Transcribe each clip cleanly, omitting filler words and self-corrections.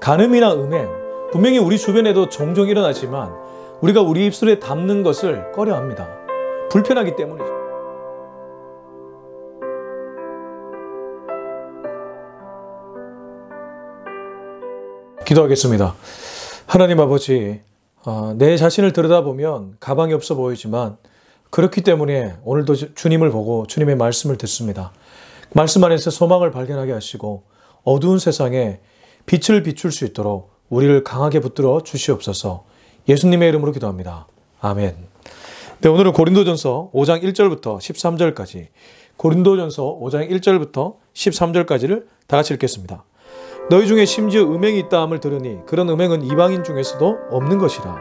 간음이나 음행, 분명히 우리 주변에도 종종 일어나지만 우리가 우리 입술에 담는 것을 꺼려합니다. 불편하기 때문이죠. 기도하겠습니다. 하나님 아버지, 내 자신을 들여다보면 가방이 없어 보이지만 그렇기 때문에 오늘도 주님을 보고 주님의 말씀을 듣습니다. 말씀 안에서 소망을 발견하게 하시고 어두운 세상에 빛을 비출 수 있도록 우리를 강하게 붙들어 주시옵소서. 예수님의 이름으로 기도합니다. 아멘. 네, 오늘은 고린도전서 5장 1절부터 13절까지, 고린도전서 5장 1절부터 13절까지를 다 같이 읽겠습니다. 너희 중에 심지어 음행이 있다 함을 들으니 그런 음행은 이방인 중에서도 없는 것이라.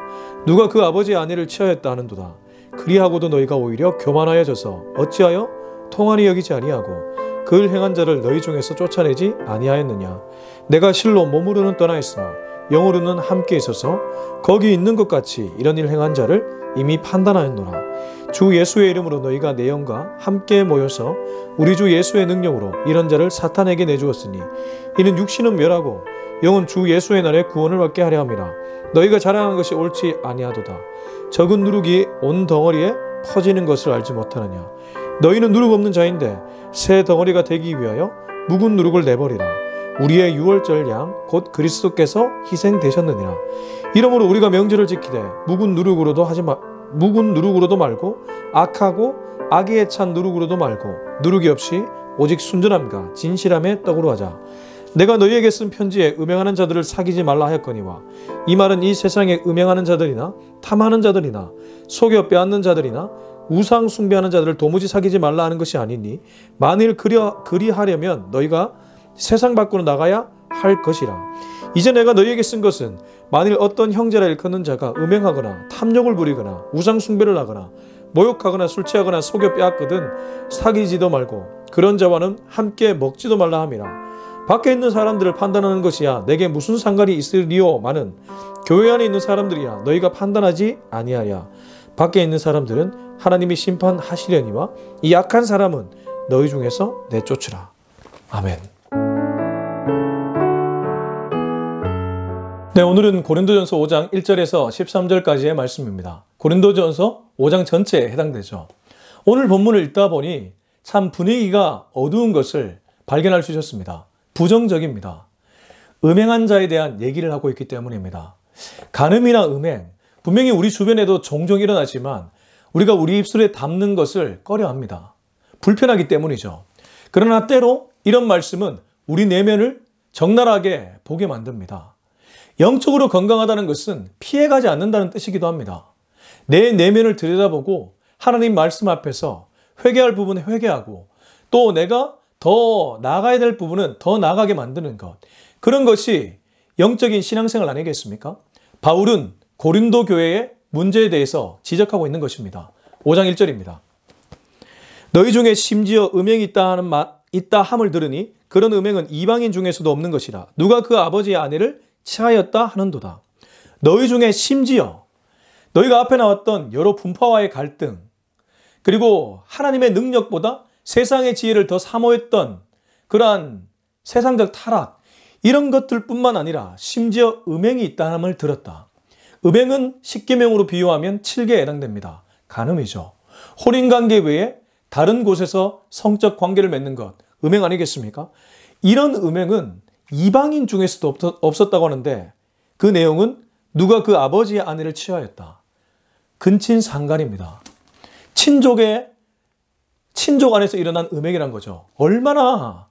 누가 그 아버지의 아내를 취하였다 하는도다. 그리하고도 너희가 오히려 교만하여져서 어찌하여 통한이 여기지 아니하고 그를 행한 자를 너희 중에서 쫓아내지 아니하였느냐. 내가 실로 몸으로는 떠나 있으나 영으로는 함께 있어서 거기 있는 것 같이 이런 일 행한 자를 이미 판단하였노라. 주 예수의 이름으로 너희가 내 영과 함께 모여서 우리 주 예수의 능력으로 이런 자를 사탄에게 내주었으니 이는 육신은 멸하고 영은 주 예수의 날에 구원을 받게 하려 함이라. 너희가 자랑한 것이 옳지 아니하도다. 적은 누룩이 온 덩어리에 퍼지는 것을 알지 못하느냐. 너희는 누룩 없는 자인데 새 덩어리가 되기 위하여 묵은 누룩을 내버리라. 우리의 유월절 양 곧 그리스도께서 희생되셨느니라. 이러므로 우리가 명절을 지키되 묵은 누룩으로도 말고 악하고 악에 찬 누룩으로도 말고 누룩이 없이 오직 순전함과 진실함의 떡으로 하자. 내가 너희에게 쓴 편지에 음행하는 자들을 사귀지 말라 하였거니와 이 말은 이 세상에 음행하는 자들이나 탐하는 자들이나 속여 빼앗는 자들이나 우상 숭배하는 자들을 도무지 사귀지 말라 하는 것이 아니니 만일 그리하려면 너희가 세상 밖으로 나가야 할 것이라. 이제 내가 너희에게 쓴 것은 만일 어떤 형제라 일컫는 자가 음행하거나 탐욕을 부리거나 우상 숭배를 하거나 모욕하거나 술 취하거나 속여 빼앗거든 사귀지도 말고 그런 자와는 함께 먹지도 말라 함이라. 밖에 있는 사람들을 판단하는 것이야 내게 무슨 상관이 있으리오마는 교회 안에 있는 사람들이야 너희가 판단하지 아니하랴. 밖에 있는 사람들은 하나님이 심판하시려니와 이 약한 사람은 너희 중에서 내쫓으라. 아멘. 네, 오늘은 고린도전서 5장 1절에서 13절까지의 말씀입니다. 고린도전서 5장 전체에 해당되죠. 오늘 본문을 읽다 보니 참 분위기가 어두운 것을 발견할 수 있었습니다. 부정적입니다. 음행한 자에 대한 얘기를 하고 있기 때문입니다. 간음이나 음행, 분명히 우리 주변에도 종종 일어나지만 우리가 우리 입술에 담는 것을 꺼려합니다. 불편하기 때문이죠. 그러나 때로 이런 말씀은 우리 내면을 적나라하게 보게 만듭니다. 영적으로 건강하다는 것은 피해가지 않는다는 뜻이기도 합니다. 내 내면을 들여다보고 하나님 말씀 앞에서 회개할 부분은 회개하고 또 내가 더 나아가야 될 부분은 더 나아가게 만드는 것. 그런 것이 영적인 신앙생활 아니겠습니까? 바울은 고린도 교회의 문제에 대해서 지적하고 있는 것입니다. 5장 1절입니다. 너희 중에 심지어 음행이 있다 함을 들으니 그런 음행은 이방인 중에서도 없는 것이라. 누가 그 아버지의 아내를 취하였다 하는도다. 너희 중에 심지어 너희가 앞에 나왔던 여러 분파와의 갈등 그리고 하나님의 능력보다 세상의 지혜를 더 사모했던 그러한 세상적 타락 이런 것들뿐만 아니라 심지어 음행이 있다함을 들었다. 음행은 십계명으로 비유하면 7개에 해당됩니다. 간음이죠. 혼인관계 외에 다른 곳에서 성적 관계를 맺는 것 음행 아니겠습니까? 이런 음행은 이방인 중에서도 없었다고 하는데 그 내용은 누가 그 아버지의 아내를 취하였다. 근친상간입니다. 친족 안에서 일어난 음행이란 거죠. 얼마나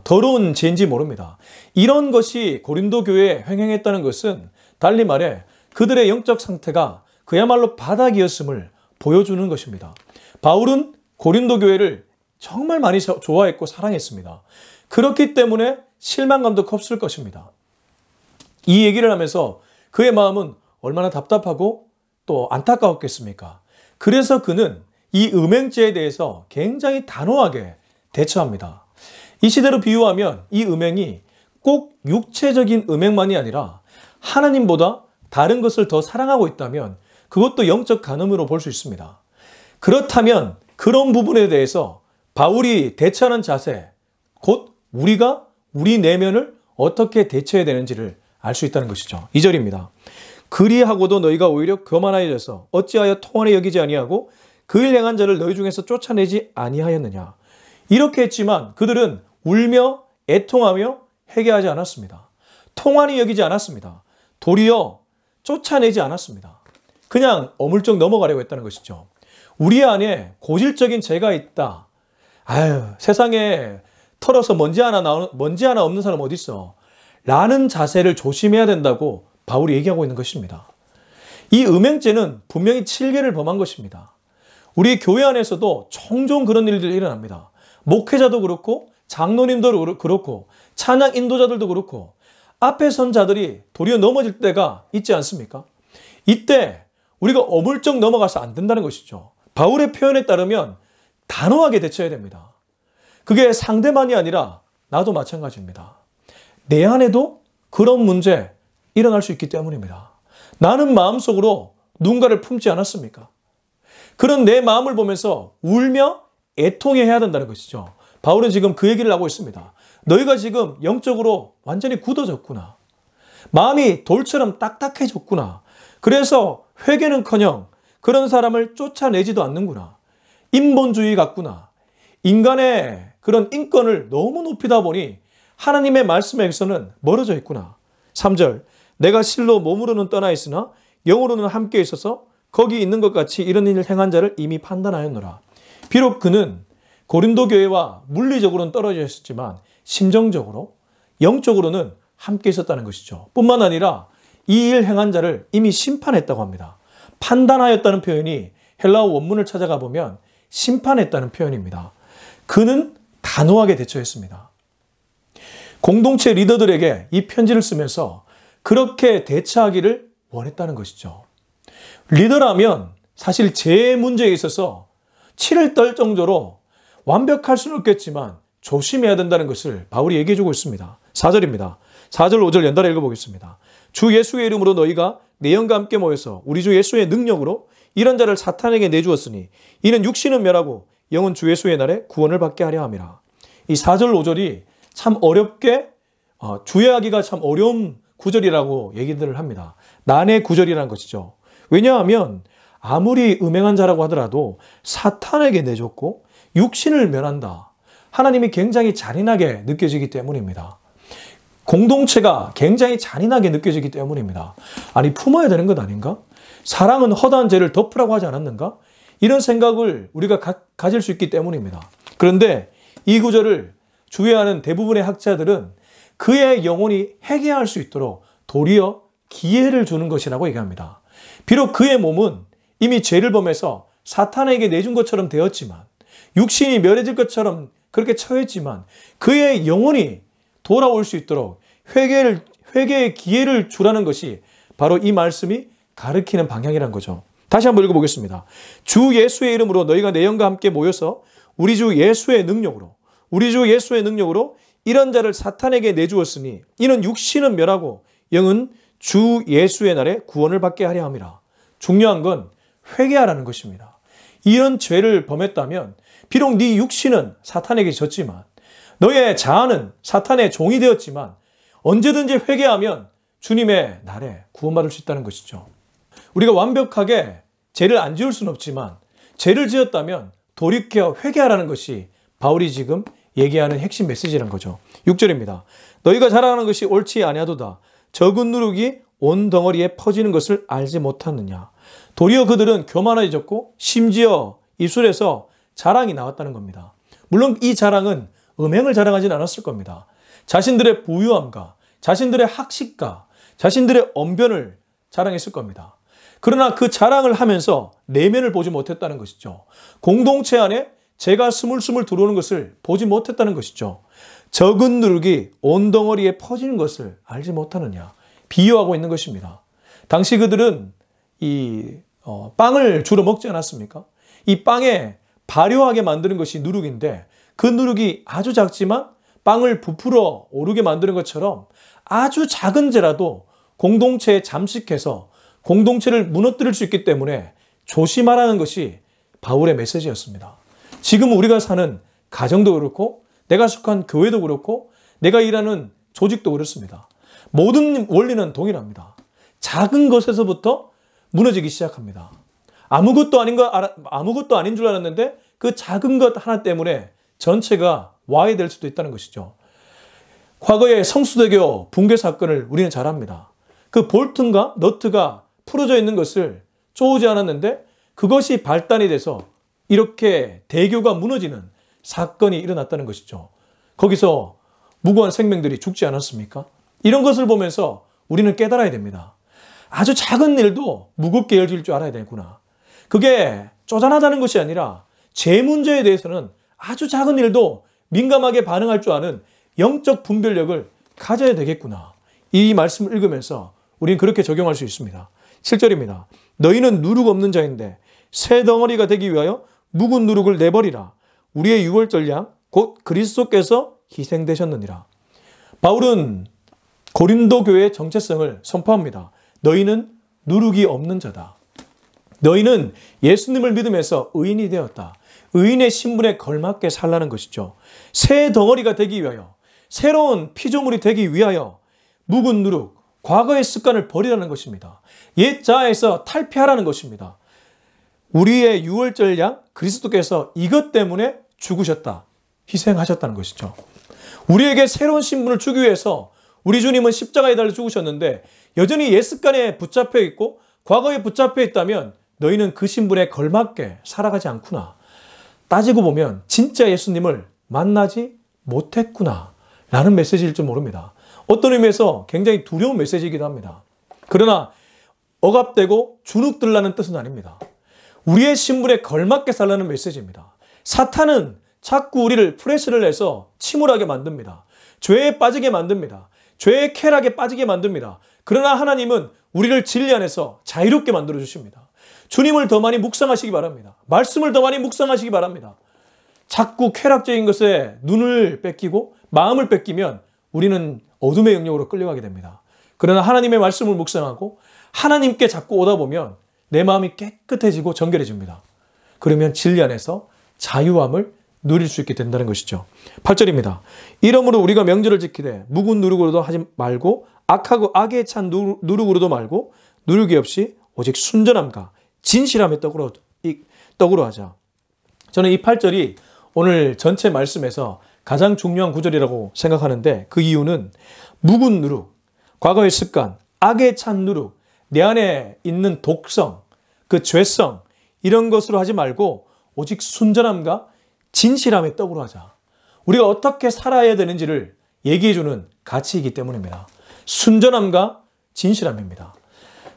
더러운 죄인지 모릅니다. 이런 것이 고린도 교회에 횡행했다는 것은 달리 말해 그들의 영적 상태가 그야말로 바닥이었음을 보여주는 것입니다. 바울은 고린도 교회를 정말 많이 좋아했고 사랑했습니다. 그렇기 때문에 실망감도 컸을 것입니다. 이 얘기를 하면서 그의 마음은 얼마나 답답하고 또 안타까웠겠습니까? 그래서 그는 이 음행죄에 대해서 굉장히 단호하게 대처합니다. 이 시대로 비유하면 이 음행이 꼭 육체적인 음행만이 아니라 하나님보다 다른 것을 더 사랑하고 있다면 그것도 영적 간음으로 볼 수 있습니다. 그렇다면 그런 부분에 대해서 바울이 대처하는 자세, 곧 우리가 우리 내면을 어떻게 대처해야 되는지를 알 수 있다는 것이죠. 2절입니다. 그리하고도 너희가 오히려 교만하여져서 어찌하여 통한에 여기지 아니하고 그 일 행한 자를 너희 중에서 쫓아내지 아니하였느냐. 이렇게 했지만 그들은 울며 애통하며 회개하지 않았습니다. 통한이 여기지 않았습니다. 도리어 쫓아내지 않았습니다. 그냥 어물쩍 넘어가려고 했다는 것이죠. 우리 안에 고질적인 죄가 있다. 아유, 세상에 털어서 먼지 하나 없는 사람 어디 있어? 라는 자세를 조심해야 된다고 바울이 얘기하고 있는 것입니다. 이 음행죄는 분명히 7계를 범한 것입니다. 우리 교회 안에서도 종종 그런 일들이 일어납니다. 목회자도 그렇고 장로님도 그렇고 찬양 인도자들도 그렇고 앞에 선 자들이 도리어 넘어질 때가 있지 않습니까? 이때 우리가 어물쩍 넘어가서 안 된다는 것이죠. 바울의 표현에 따르면 단호하게 대처해야 됩니다. 그게 상대만이 아니라 나도 마찬가지입니다. 내 안에도 그런 문제 일어날 수 있기 때문입니다. 나는 마음속으로 누군가를 품지 않았습니까? 그런 내 마음을 보면서 울며 애통해야 된다는 것이죠. 바울은 지금 그 얘기를 하고 있습니다. 너희가 지금 영적으로 완전히 굳어졌구나. 마음이 돌처럼 딱딱해졌구나. 그래서 회개는커녕 그런 사람을 쫓아내지도 않는구나. 인본주의 같구나. 인간의 그런 인권을 너무 높이다 보니 하나님의 말씀에서는 멀어져 있구나. 3절 내가 실로 몸으로는 떠나 있으나 영으로는 함께 있어서 거기 있는 것 같이 이런 일을 행한 자를 이미 판단하였노라. 비록 그는 고린도 교회와 물리적으로는 떨어져 있었지만 심정적으로 영적으로는 함께 있었다는 것이죠. 뿐만 아니라 이 일 행한 자를 이미 심판했다고 합니다. 판단하였다는 표현이 헬라어 원문을 찾아가 보면 심판했다는 표현입니다. 그는 단호하게 대처했습니다. 공동체 리더들에게 이 편지를 쓰면서 그렇게 대처하기를 원했다는 것이죠. 리더라면 사실 제 문제에 있어서 치를 떨 정도로 완벽할 수는 없겠지만 조심해야 된다는 것을 바울이 얘기해주고 있습니다. 4절입니다. 4절 5절 연달아 읽어보겠습니다. 주 예수의 이름으로 너희가 내 영과 함께 모여서 우리 주 예수의 능력으로 이런 자를 사탄에게 내주었으니 이는 육신은 멸하고 영은 주 예수의 날에 구원을 받게 하려 함이라. 이 4절 5절이 참 어렵게 주의하기가 참 어려운 구절이라고 얘기들을 합니다. 난의 구절이라는 것이죠. 왜냐하면 아무리 음행한 자라고 하더라도 사탄에게 내줬고 육신을 멸한다. 하나님이 굉장히 잔인하게 느껴지기 때문입니다. 공동체가 굉장히 잔인하게 느껴지기 때문입니다. 아니 품어야 되는 것 아닌가? 사랑은 허다한 죄를 덮으라고 하지 않았는가? 이런 생각을 우리가 가질 수 있기 때문입니다. 그런데 이 구절을 주의하는 대부분의 학자들은 그의 영혼이 회개할 수 있도록 도리어 기회를 주는 것이라고 얘기합니다. 비록 그의 몸은 이미 죄를 범해서 사탄에게 내준 것처럼 되었지만 육신이 멸해질 것처럼 그렇게 처했지만 그의 영혼이 돌아올 수 있도록 회개의 기회를 주라는 것이 바로 이 말씀이 가르치는 방향이란 거죠. 다시 한번 읽어보겠습니다. 주 예수의 이름으로 너희가 내 영과 함께 모여서 우리 주 예수의 능력으로 이런 자를 사탄에게 내주었으니 이는 육신은 멸하고 영은 주 예수의 날에 구원을 받게 하려 함이라. 중요한 건 회개하라는 것입니다. 이런 죄를 범했다면 비록 네 육신은 사탄에게 졌지만 너의 자아는 사탄의 종이 되었지만 언제든지 회개하면 주님의 날에 구원받을 수 있다는 것이죠. 우리가 완벽하게 죄를 안 지을 수는 없지만 죄를 지었다면 돌이켜 회개하라는 것이 바울이 지금 얘기하는 핵심 메시지라는 거죠. 6절입니다. 너희가 자랑하는 것이 옳지 아니하도다. 적은 누룩이 온 덩어리에 퍼지는 것을 알지 못하느냐. 도리어 그들은 교만해졌고 심지어 입술에서 자랑이 나왔다는 겁니다. 물론 이 자랑은 음행을 자랑하진 않았을 겁니다. 자신들의 부유함과 자신들의 학식과 자신들의 언변을 자랑했을 겁니다. 그러나 그 자랑을 하면서 내면을 보지 못했다는 것이죠. 공동체 안에 죄가 스물스물 들어오는 것을 보지 못했다는 것이죠. 적은 누룩이 온 덩어리에 퍼지는 것을 알지 못하느냐. 비유하고 있는 것입니다. 당시 그들은 빵을 주로 먹지 않았습니까? 이 빵에 발효하게 만드는 것이 누룩인데 그 누룩이 아주 작지만 빵을 부풀어 오르게 만드는 것처럼 아주 작은 죄라도 공동체에 잠식해서 공동체를 무너뜨릴 수 있기 때문에 조심하라는 것이 바울의 메시지였습니다. 지금 우리가 사는 가정도 그렇고 내가 속한 교회도 그렇고 내가 일하는 조직도 그렇습니다. 모든 원리는 동일합니다. 작은 것에서부터 무너지기 시작합니다. 아무것도 아닌 줄 알았는데 그 작은 것 하나 때문에 전체가 와해될 수도 있다는 것이죠. 과거의 성수대교 붕괴 사건을 우리는 잘 압니다. 그 볼트인가 너트가 풀어져 있는 것을 쪼지 않았는데 그것이 발단이 돼서 이렇게 대교가 무너지는 사건이 일어났다는 것이죠. 거기서 무고한 생명들이 죽지 않았습니까? 이런 것을 보면서 우리는 깨달아야 됩니다. 아주 작은 일도 무겁게 여길 줄 알아야 되구나. 그게 쪼잔하다는 것이 아니라 제 문제에 대해서는 아주 작은 일도 민감하게 반응할 줄 아는 영적 분별력을 가져야 되겠구나. 이 말씀을 읽으면서 우리는 그렇게 적용할 수 있습니다. 7절입니다. 너희는 누룩 없는 자인데 새 덩어리가 되기 위하여 묵은 누룩을 내버리라. 우리의 유월절 양 곧 그리스도께서 희생되셨느니라. 바울은 고린도 교회의 정체성을 선포합니다. 너희는 누룩이 없는 자다. 너희는 예수님을 믿으면서 의인이 되었다. 의인의 신분에 걸맞게 살라는 것이죠. 새 덩어리가 되기 위하여, 새로운 피조물이 되기 위하여 묵은 누룩, 과거의 습관을 버리라는 것입니다. 옛 자아에서 탈피하라는 것입니다. 우리의 유월절 양 그리스도께서 이것 때문에 죽으셨다. 희생하셨다는 것이죠. 우리에게 새로운 신분을 주기 위해서 우리 주님은 십자가에 달려 죽으셨는데 여전히 옛 습관에 붙잡혀 있고 과거에 붙잡혀 있다면 너희는 그 신분에 걸맞게 살아가지 않구나. 따지고 보면 진짜 예수님을 만나지 못했구나 라는 메시지일 줄 모릅니다. 어떤 의미에서 굉장히 두려운 메시지이기도 합니다. 그러나 억압되고 주눅들라는 뜻은 아닙니다. 우리의 신분에 걸맞게 살라는 메시지입니다. 사탄은 자꾸 우리를 프레스를 해서 침울하게 만듭니다. 죄에 빠지게 만듭니다. 죄의 쾌락에 빠지게 만듭니다. 그러나 하나님은 우리를 진리 안에서 자유롭게 만들어 주십니다. 주님을 더 많이 묵상하시기 바랍니다. 말씀을 더 많이 묵상하시기 바랍니다. 자꾸 쾌락적인 것에 눈을 뺏기고 마음을 뺏기면 우리는 어둠의 영역으로 끌려가게 됩니다. 그러나 하나님의 말씀을 묵상하고 하나님께 자꾸 오다 보면 내 마음이 깨끗해지고 정결해집니다. 그러면 진리 안에서 자유함을 누릴 수 있게 된다는 것이죠. 8절입니다. 이러므로 우리가 명절을 지키되 묵은 누룩으로도 하지 말고 악하고 악에 찬 누룩으로도 말고 누룩이 없이 오직 순전함과 진실함의 떡으로 하자. 저는 이 8절이 오늘 전체 말씀에서 가장 중요한 구절이라고 생각하는데 그 이유는 묵은 누룩, 과거의 습관, 악에 찬 누룩, 내 안에 있는 독성, 그 죄성 이런 것으로 하지 말고 오직 순전함과 진실함의 떡으로 하자. 우리가 어떻게 살아야 되는지를 얘기해주는 가치이기 때문입니다. 순전함과 진실함입니다.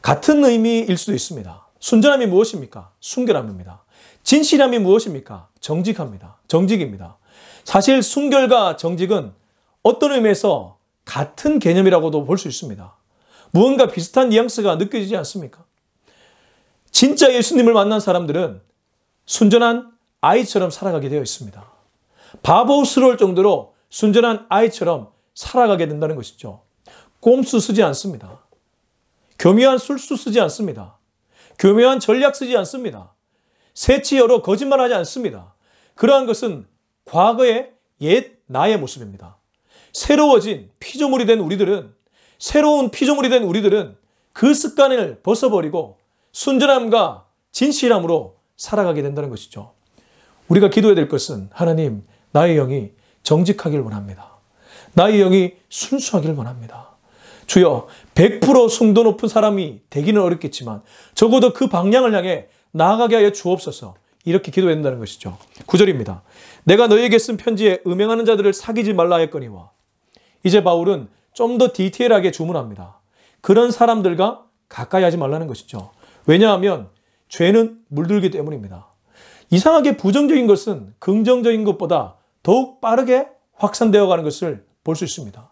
같은 의미일 수도 있습니다. 순전함이 무엇입니까? 순결함입니다. 진실함이 무엇입니까? 정직입니다. 사실 순결과 정직은 어떤 의미에서 같은 개념이라고도 볼 수 있습니다. 무언가 비슷한 뉘앙스가 느껴지지 않습니까? 진짜 예수님을 만난 사람들은 순전한 아이처럼 살아가게 되어 있습니다. 바보스러울 정도로 순전한 아이처럼 살아가게 된다는 것이죠. 꼼수 쓰지 않습니다. 교묘한 술수 쓰지 않습니다. 교묘한 전략 쓰지 않습니다. 새치여로 거짓말하지 않습니다. 그러한 것은 과거의 옛 나의 모습입니다. 새로운 피조물이 된 우리들은 그 습관을 벗어버리고 순전함과 진실함으로 살아가게 된다는 것이죠. 우리가 기도해야 될 것은 하나님, 나의 영이 정직하길 원합니다. 나의 영이 순수하길 원합니다. 주여, 100% 순도 높은 사람이 되기는 어렵겠지만 적어도 그 방향을 향해 나아가게 하여 주옵소서. 이렇게 기도해야 된다는 것이죠. 9절입니다. 내가 너희에게 쓴 편지에 음행하는 자들을 사귀지 말라 했거니와. 이제 바울은 좀 더 디테일하게 주문합니다. 그런 사람들과 가까이 하지 말라는 것이죠. 왜냐하면 죄는 물들기 때문입니다. 이상하게 부정적인 것은 긍정적인 것보다 더욱 빠르게 확산되어 가는 것을 볼 수 있습니다.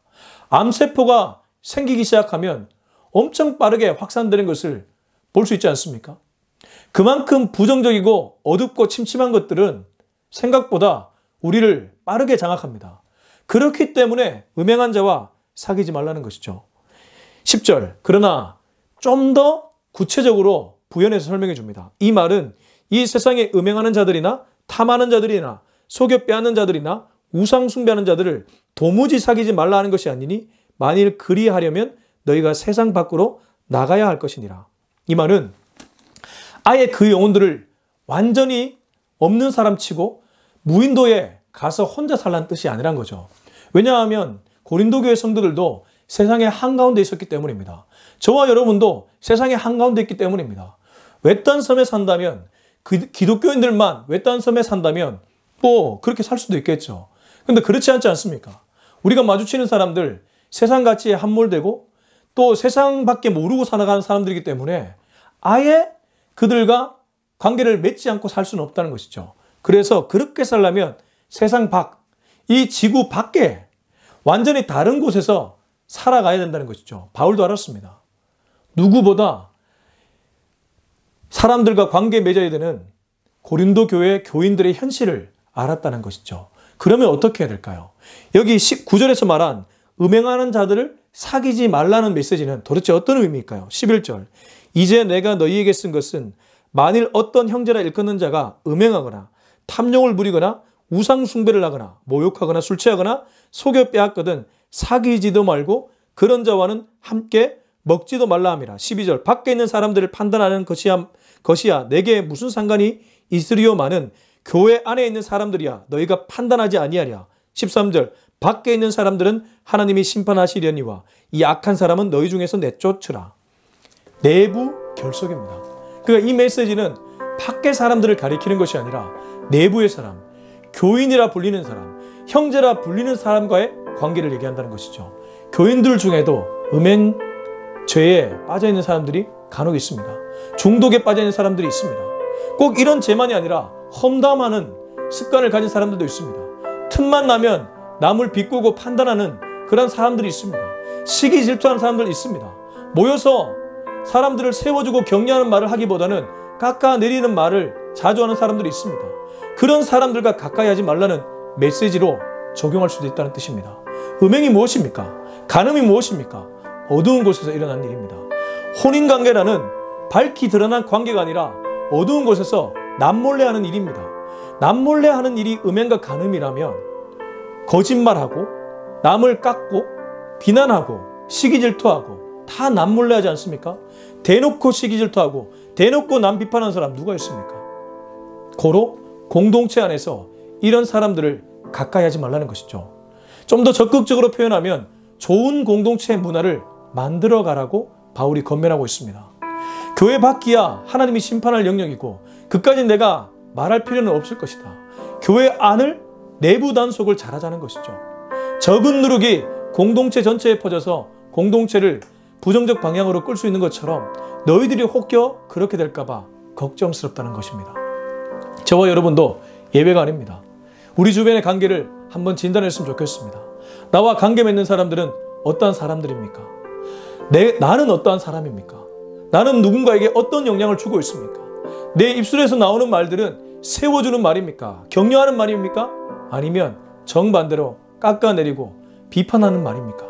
암세포가 생기기 시작하면 엄청 빠르게 확산되는 것을 볼 수 있지 않습니까? 그만큼 부정적이고 어둡고 침침한 것들은 생각보다 우리를 빠르게 장악합니다. 그렇기 때문에 음행한 자와 사귀지 말라는 것이죠. 10절, 그러나 좀 더 구체적으로 부연해서 설명해 줍니다. 이 말은 이 세상에 음행하는 자들이나 탐하는 자들이나 속여 빼앗는 자들이나 우상 숭배하는 자들을 도무지 사귀지 말라 하는 것이 아니니 만일 그리하려면 너희가 세상 밖으로 나가야 할 것이니라. 이 말은 아예 그 영혼들을 완전히 없는 사람 치고 무인도에 가서 혼자 살라는 뜻이 아니란 거죠. 왜냐하면 고린도 교회 성도들도 세상의 한가운데 있었기 때문입니다. 저와 여러분도 세상의 한가운데 있기 때문입니다. 외딴 섬에 산다면, 기독교인들만 외딴 섬에 산다면 뭐 그렇게 살 수도 있겠죠. 근데 그렇지 않지 않습니까? 우리가 마주치는 사람들 세상 가치에 함몰되고 또 세상밖에 모르고 살아가는 사람들이기 때문에 아예 그들과 관계를 맺지 않고 살 수는 없다는 것이죠. 그래서 그렇게 살려면 세상 밖, 이 지구 밖에 완전히 다른 곳에서 살아가야 된다는 것이죠. 바울도 알았습니다. 누구보다 사람들과 관계 맺어야 되는 고린도 교회 교인들의 현실을 알았다는 것이죠. 그러면 어떻게 해야 될까요? 여기 19절에서 말한 음행하는 자들을 사귀지 말라는 메시지는 도대체 어떤 의미일까요? 11절. 이제 내가 너희에게 쓴 것은 만일 어떤 형제라 일컫는 자가 음행하거나 탐욕을 부리거나 우상 숭배를 하거나 모욕하거나 술 취하거나 속여 빼앗거든 사귀지도 말고 그런 자와는 함께 먹지도 말라 함이라. 12절. 밖에 있는 사람들을 판단하는 것이야 내게 무슨 상관이 있으리요마는 교회 안에 있는 사람들이야 너희가 판단하지 아니하랴. 13절. 밖에 있는 사람들은 하나님이 심판하시려니와 이 악한 사람은 너희 중에서 내쫓으라. 내부 결속입니다. 그러니까 이 메시지는 밖에 사람들을 가리키는 것이 아니라 내부의 사람, 교인이라 불리는 사람, 형제라 불리는 사람과의 관계를 얘기한다는 것이죠. 교인들 중에도 음행, 죄에 빠져있는 사람들이 간혹 있습니다. 중독에 빠져있는 사람들이 있습니다. 꼭 이런 죄만이 아니라 험담하는 습관을 가진 사람들도 있습니다. 틈만 나면 남을 비꼬고 판단하는 그런 사람들이 있습니다. 시기 질투하는 사람들이 있습니다. 모여서 사람들을 세워주고 격려하는 말을 하기보다는 깎아내리는 말을 자주 하는 사람들이 있습니다. 그런 사람들과 가까이 하지 말라는 메시지로 적용할 수도 있다는 뜻입니다. 음행이 무엇입니까? 간음이 무엇입니까? 어두운 곳에서 일어난 일입니다. 혼인관계라는 밝히 드러난 관계가 아니라 어두운 곳에서 남몰래 하는 일입니다. 남몰래 하는 일이 음행과 간음이라면 거짓말하고 남을 깎고 비난하고 시기질투하고 다 남몰래 하지 않습니까? 대놓고 시기질투하고 대놓고 남 비판하는 사람 누가 있습니까? 고로 공동체 안에서 이런 사람들을 가까이 하지 말라는 것이죠. 좀 더 적극적으로 표현하면 좋은 공동체 문화를 만들어가라고 바울이 권면하고 있습니다. 교회 밖이야 하나님이 심판할 영역이고 그까지 내가 말할 필요는 없을 것이다. 교회 안을 내부 단속을 잘하자는 것이죠. 적은 누룩이 공동체 전체에 퍼져서 공동체를 부정적 방향으로 끌 수 있는 것처럼 너희들이 혹여 그렇게 될까봐 걱정스럽다는 것입니다. 저와 여러분도 예외가 아닙니다. 우리 주변의 관계를 한번 진단했으면 좋겠습니다. 나와 관계 맺는 사람들은 어떠한 사람들입니까? 나는 어떠한 사람입니까? 나는 누군가에게 어떤 영향을 주고 있습니까? 내 입술에서 나오는 말들은 세워주는 말입니까? 격려하는 말입니까? 아니면 정반대로 깎아내리고 비판하는 말입니까?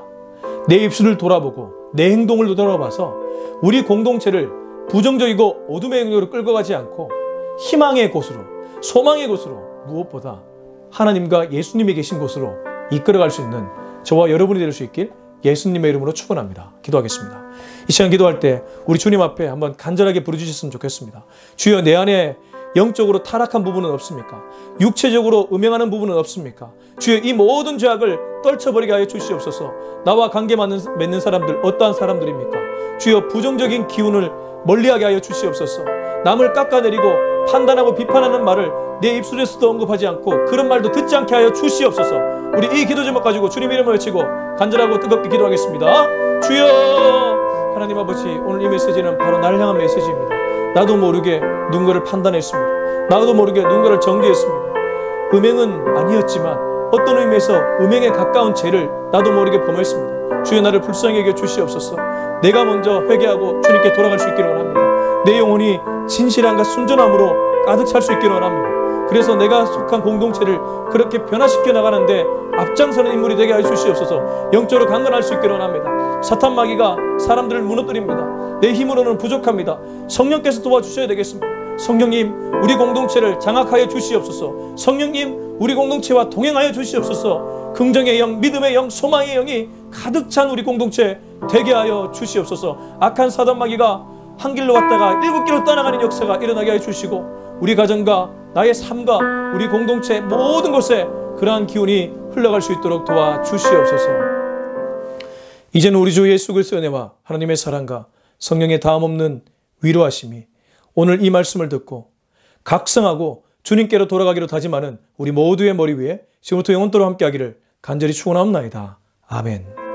내 입술을 돌아보고 내 행동을 돌아봐서 우리 공동체를 부정적이고 어둠의 영역으로 끌고 가지 않고 희망의 곳으로, 소망의 곳으로, 무엇보다 하나님과 예수님이 계신 곳으로 이끌어갈 수 있는 저와 여러분이 될 수 있길 예수님의 이름으로 축원합니다. 기도하겠습니다. 이 시간 기도할 때 우리 주님 앞에 한번 간절하게 부르주셨으면 좋겠습니다. 주여, 내 안에 영적으로 타락한 부분은 없습니까? 육체적으로 음행하는 부분은 없습니까? 주여, 이 모든 죄악을 떨쳐버리게 하여 주시옵소서. 나와 관계 맺는 사람들 어떠한 사람들입니까? 주여, 부정적인 기운을 멀리하게 하여 주시옵소서. 남을 깎아내리고 판단하고 비판하는 말을 내 입술에서도 언급하지 않고 그런 말도 듣지 않게 하여 주시옵소서. 우리 이 기도 제목 가지고 주님 이름을 외치고 간절하고 뜨겁게 기도하겠습니다. 주여, 하나님 아버지, 오늘 이 메시지는 바로 나를 향한 메시지입니다. 나도 모르게 누군가를 판단했습니다. 나도 모르게 누군가를 정죄했습니다. 음행은 아니었지만 어떤 의미에서 음행에 가까운 죄를 나도 모르게 범했습니다. 주여, 나를 불쌍히 여겨 주시옵소서. 내가 먼저 회개하고 주님께 돌아갈 수 있기를 원합니다. 내 영혼이 진실함과 순전함으로 가득 찰 수 있기를 원합니다. 그래서 내가 속한 공동체를 그렇게 변화시켜 나가는데 앞장서는 인물이 되게 해 주시옵소서. 영적으로 강건할 수 있기를 원합니다. 사탄 마귀가 사람들을 무너뜨립니다. 내 힘으로는 부족합니다. 성령께서 도와주셔야 되겠습니다. 성령님, 우리 공동체를 장악하여 주시옵소서. 성령님, 우리 공동체와 동행하여 주시옵소서. 긍정의 영, 믿음의 영, 소망의 영이 가득 찬 우리 공동체 되게 하여 주시옵소서. 악한 사단 마귀가 한 길로 왔다가 7길로 떠나가는 역사가 일어나게 하여 주시고, 우리 가정과 나의 삶과 우리 공동체 모든 곳에 그러한 기운이 흘러갈 수 있도록 도와주시옵소서. 이제는 우리 주 예수 그리스도의 은혜와 하나님의 사랑과 성령의 다함없는 위로하심이 오늘 이 말씀을 듣고 각성하고 주님께로 돌아가기로 다짐하는 우리 모두의 머리 위에 지금부터 영원토록 함께하기를 간절히 축원하옵나이다. 아멘.